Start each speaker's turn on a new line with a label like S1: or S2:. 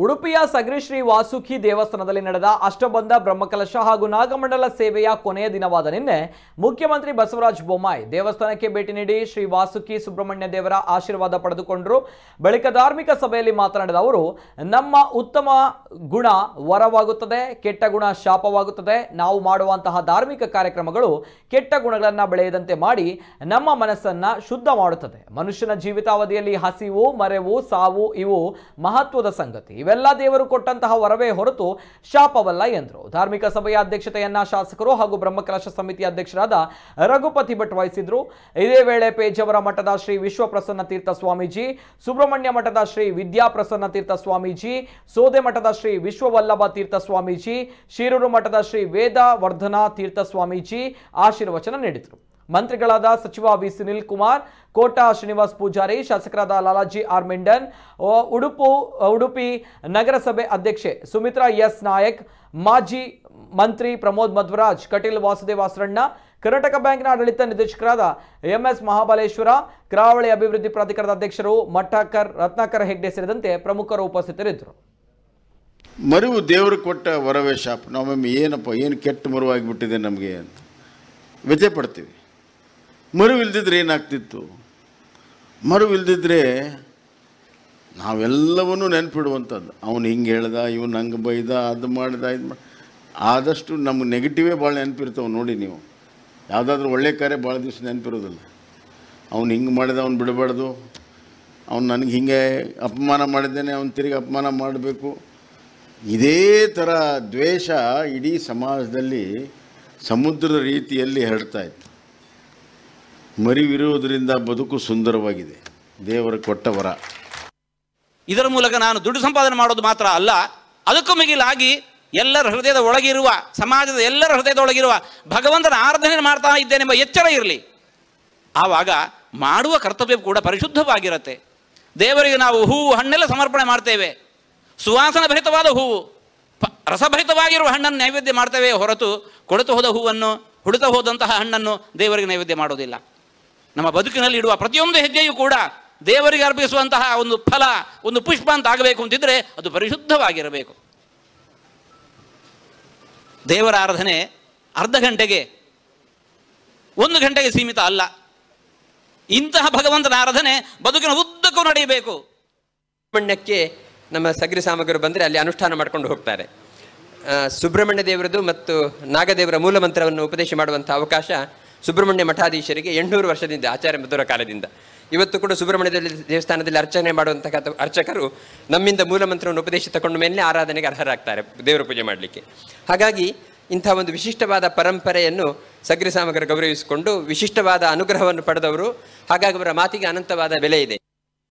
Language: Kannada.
S1: ಉಡುಪಿಯ ಸಗರಿ ಶ್ರೀ ವಾಸುಕಿ ದೇವಸ್ಥಾನದಲ್ಲಿ ನಡೆದ ಅಷ್ಟಬಂಧ ಬ್ರಹ್ಮಕಲಶ ಹಾಗೂ ನಾಗಮಂಡಲ ಸೇವೆಯ ಕೊನೆಯ ದಿನವಾದ ನಿನ್ನೆ ಮುಖ್ಯಮಂತ್ರಿ ಬಸವರಾಜ ಬೊಮ್ಮಾಯಿ ದೇವಸ್ಥಾನಕ್ಕೆ ಭೇಟಿ ನೀಡಿ ಶ್ರೀ ವಾಸುಕಿ ಸುಬ್ರಹ್ಮಣ್ಯ ದೇವರ ಆಶೀರ್ವಾದ ಪಡೆದುಕೊಂಡರು. ಬಳಿಕ ಧಾರ್ಮಿಕ ಸಭೆಯಲ್ಲಿ ಮಾತನಾಡಿದ ಅವರು, ನಮ್ಮ ಉತ್ತಮ ಗುಣ ವರವಾಗುತ್ತದೆ, ಕೆಟ್ಟ ಗುಣ ಶಾಪವಾಗುತ್ತದೆ. ನಾವು ಮಾಡುವಂತಹ ಧಾರ್ಮಿಕ ಕಾರ್ಯಕ್ರಮಗಳು ಕೆಟ್ಟ ಗುಣಗಳನ್ನು ಬೆಳೆಯದಂತೆ ಮಾಡಿ ನಮ್ಮ ಮನಸ್ಸನ್ನ ಶುದ್ಧ ಮಾಡುತ್ತದೆ. ಮನುಷ್ಯನ ಜೀವಿತಾವಧಿಯಲ್ಲಿ ಹಸಿವು, ಮರೆವು, ಸಾವು ಇವು ಮಹತ್ವದ ಸಂಗತಿ. ಇವೆಲ್ಲ ದೇವರು ಕೊಟ್ಟಂತಹ ವರವೇ ಹೊರತು ಶಾಪವಲ್ಲ ಎಂದರು. ಧಾರ್ಮಿಕ ಸಭೆಯ ಅಧ್ಯಕ್ಷತೆಯನ್ನ ಶಾಸಕರು ಹಾಗೂ ಬ್ರಹ್ಮಕಲಶ ಸಮಿತಿ ಅಧ್ಯಕ್ಷರಾದ ರಘುಪತಿ ಭಟ್ ವಹಿಸಿದ್ರು. ಇದೇ ವೇಳೆ ಪೇಜಾವರ ಮಠದ ಶ್ರೀ ವಿಶ್ವಪ್ರಸನ್ನ ತೀರ್ಥ ಸ್ವಾಮೀಜಿ, ಸುಬ್ರಹ್ಮಣ್ಯ ಮಠದ ಶ್ರೀ ವಿದ್ಯಾಪ್ರಸನ್ನ ತೀರ್ಥ ಸ್ವಾಮೀಜಿ, ಸೋದೆ ಮಠದ ಶ್ರೀ ವಿಶ್ವವಲ್ಲಭ ತೀರ್ಥ ಸ್ವಾಮೀಜಿ, ಶಿರೂರು ಮಠದ ಶ್ರೀ ವೇದವರ್ಧನ ತೀರ್ಥ ಸ್ವಾಮೀಜಿ ಆಶೀರ್ವಚನ ನೀಡಿದರು. ಮಂತ್ರಿಗಳಾದ ಸಚಿವ ವಿ ಸುನಿಲ್ ಕುಮಾರ್, ಕೋಟಾ ಶ್ರೀನಿವಾಸ್ ಪೂಜಾರಿ, ಶಾಸಕರಾದ ಲಾಲಾಜಿ ಆರ್ ಮೆಂಡನ್, ಉಡುಪಿ ನಗರಸಭೆ ಅಧ್ಯಕ್ಷೆ ಸುಮಿತ್ರಾ ಎಸ್ ನಾಯಕ್, ಮಾಜಿ ಮಂತ್ರಿ ಪ್ರಮೋದ್ ಮಧ್ವರಾಜ್, ಕಟೀಲ್ ವಾಸುದೇವ ಆಸರಣ್ಣ, ಕರ್ನಾಟಕ ಬ್ಯಾಂಕ್ನ ಆಡಳಿತ ನಿರ್ದೇಶಕರಾದ ಎಂಎಸ್ ಮಹಾಬಲೇಶ್ವರ, ಕರಾವಳಿ ಅಭಿವೃದ್ಧಿ ಪ್ರಾಧಿಕಾರದ ಅಧ್ಯಕ್ಷರು ರತ್ನಾಕರ್ ಹೆಗ್ಡೆ ಸೇರಿದಂತೆ ಪ್ರಮುಖರು ಉಪಸ್ಥಿತರಿದ್ದರು.
S2: ಮರುವು ದೇವರು ಕೊಟ್ಟ ವರವೇ ಶಾಪ. ನಾವೊಮ್ಮೆ ಏನು ಕೆಟ್ಟ ಮರುವಾಗಿಬಿಟ್ಟಿದೆ ನಮಗೆ ಅಂತ ವ್ಯಥೆ ಪಡ್ತೀವಿ. ಮರುವಿಲ್ದಿದ್ರೆ ಏನಾಗ್ತಿತ್ತು? ಮರುವಿಲ್ದಿದ್ರೆ ನಾವೆಲ್ಲವನ್ನೂ ನೆನಪಿಡುವಂಥದ್ದು. ಅವನು ಹಿಂಗೆ ಹೇಳ್ದ, ಇವನು ಹಂಗೆ ಬೈದ, ಅದು ಮಾಡ್ದ, ಇದು ಮಾಡಿ. ಆದಷ್ಟು ನಮ್ಗೆ ನೆಗೆಟಿವೇ ಭಾಳ ನೆನಪಿರ್ತಾವೆ. ನೋಡಿ ನೀವು ಯಾವುದಾದ್ರೂ ಒಳ್ಳೆ ಕಾರ್ಯ ಭಾಳ ದಿವಸ ನೆನಪಿರೋದಿಲ್ಲ. ಅವ್ನು ಹಿಂಗೆ ಮಾಡಿದ, ಅವ್ನು ಬಿಡಬಾರ್ದು, ಅವ್ನು ನನಗೆ ಹಿಂಗೆ ಅಪಮಾನ ಮಾಡಿದ್ದೇನೆ, ಅವ್ನು ತಿರುಗಿ ಅಪಮಾನ ಮಾಡಬೇಕು. ಇದೇ ಥರ ದ್ವೇಷ ಇಡೀ ಸಮಾಜದಲ್ಲಿ ಸಮುದ್ರದ ರೀತಿಯಲ್ಲಿ ಹರಡ್ತಾ ಇತ್ತು. ಮರಿವಿರುವುದರಿಂದ ಬದುಕು ಸುಂದರವಾಗಿದೆ. ದೇವರ ಕೊಟ್ಟ ವರ.
S3: ಇದರ ಮೂಲಕ ನಾನು ದುಡ್ಡು ಸಂಪಾದನೆ ಮಾಡೋದು ಮಾತ್ರ ಅಲ್ಲ, ಅದಕ್ಕೂ ಮಿಗಿಲಾಗಿ ಎಲ್ಲರ ಹೃದಯದ ಒಳಗಿರುವ, ಸಮಾಜದ ಎಲ್ಲರ ಹೃದಯದ ಒಳಗಿರುವ ಭಗವಂತನ ಆರಾಧನೆ ಮಾಡ್ತಾ ಇದ್ದೇನೆಂಬ ಎಚ್ಚರ ಇರಲಿ. ಆವಾಗ ಮಾಡುವ ಕರ್ತವ್ಯ ಕೂಡ ಪರಿಶುದ್ಧವಾಗಿರುತ್ತೆ. ದೇವರಿಗೆ ನಾವು ಹೂವು ಹಣ್ಣೆಲ್ಲ ಸಮರ್ಪಣೆ ಮಾಡ್ತೇವೆ. ಸುವಾಸನ ಭರಿತವಾದ ಹೂವು, ರಸಭರಿತವಾಗಿರುವ ಹಣ್ಣನ್ನು ನೈವೇದ್ಯ ಮಾಡ್ತೇವೆ ಹೊರತು ಕೊಳೆತು ಹೋದ ಹೂವನ್ನು, ಹುಡುತ ಹೋದಂತಹ ಹಣ್ಣನ್ನು ದೇವರಿಗೆ ನೈವೇದ್ಯ ಮಾಡೋದಿಲ್ಲ. ನಮ್ಮ ಬದುಕಿನಲ್ಲಿ ಇಡುವ ಪ್ರತಿಯೊಂದು ಹೆಜ್ಜೆಯೂ ಕೂಡ ದೇವರಿಗೆ ಅರ್ಪಿಸುವಂತಹ ಒಂದು ಫಲ, ಒಂದು ಪುಷ್ಪ ಅಂತ ಆಗಬೇಕು ಅಂತಿದ್ರೆ ಅದು ಪರಿಶುದ್ಧವಾಗಿರಬೇಕು. ದೇವರ ಆರಾಧನೆ ಅರ್ಧ ಗಂಟೆಗೆ, 1 ಗಂಟೆಗೆ ಸೀಮಿತ ಅಲ್ಲ. ಇಂತಹ ಭಗವಂತನ ಆರಾಧನೆ ಬದುಕಿನ ಉದ್ದಕ್ಕೂ ನಡೆಯಬೇಕು.
S4: ಸುಬ್ರಹ್ಮಣ್ಯಕ್ಕೆ ನಮ್ಮ ಸಗರಿ ಸಾಮಗ್ರಿ ಬಂದರೆ ಅಲ್ಲಿ ಅನುಷ್ಠಾನ ಮಾಡ್ಕೊಂಡು ಹೋಗ್ತಾರೆ. ಸುಬ್ರಹ್ಮಣ್ಯ ದೇವರದು ಮತ್ತು ನಾಗದೇವರ ಮೂಲ ಮಂತ್ರವನ್ನು ಉಪದೇಶ ಮಾಡುವಂಥ ಅವಕಾಶ ಸುಬ್ರಹ್ಮಣ್ಯ ಮಠಾಧೀಶರಿಗೆ 800 ವರ್ಷದಿಂದ, ಆಚಾರ್ಯ ಮಧ್ವರ ಕಾಲದಿಂದ. ಇವತ್ತು ಕೂಡ ಸುಬ್ರಹ್ಮಣ್ಯ ದೇವಸ್ಥಾನದಲ್ಲಿ ಅರ್ಚನೆ ಮಾಡುವಂತಹ ಅರ್ಚಕರು ನಮ್ಮಿಂದ ಮೂಲ ಮಂತ್ರವನ್ನು ಉಪದೇಶ ತಗೊಂಡ ಮೇಲೆ ಆರಾಧನೆಗೆ ಅರ್ಹರಾಗ್ತಾರೆ, ದೇವರ ಪೂಜೆ ಮಾಡಲಿಕ್ಕೆ. ಹಾಗಾಗಿ ಇಂಥ ಒಂದು ವಿಶಿಷ್ಟವಾದ ಪರಂಪರೆಯನ್ನು ಸಗರಿ ಸಾಮಗ್ರಿ ಗೌರವಿಸಿಕೊಂಡು ವಿಶಿಷ್ಟವಾದ ಅನುಗ್ರಹವನ್ನು ಪಡೆದವರು. ಹಾಗಾಗಿ ಅವರ ಮಾತಿಗೆ ಅನಂತವಾದ ಬೆಲೆ ಇದೆ.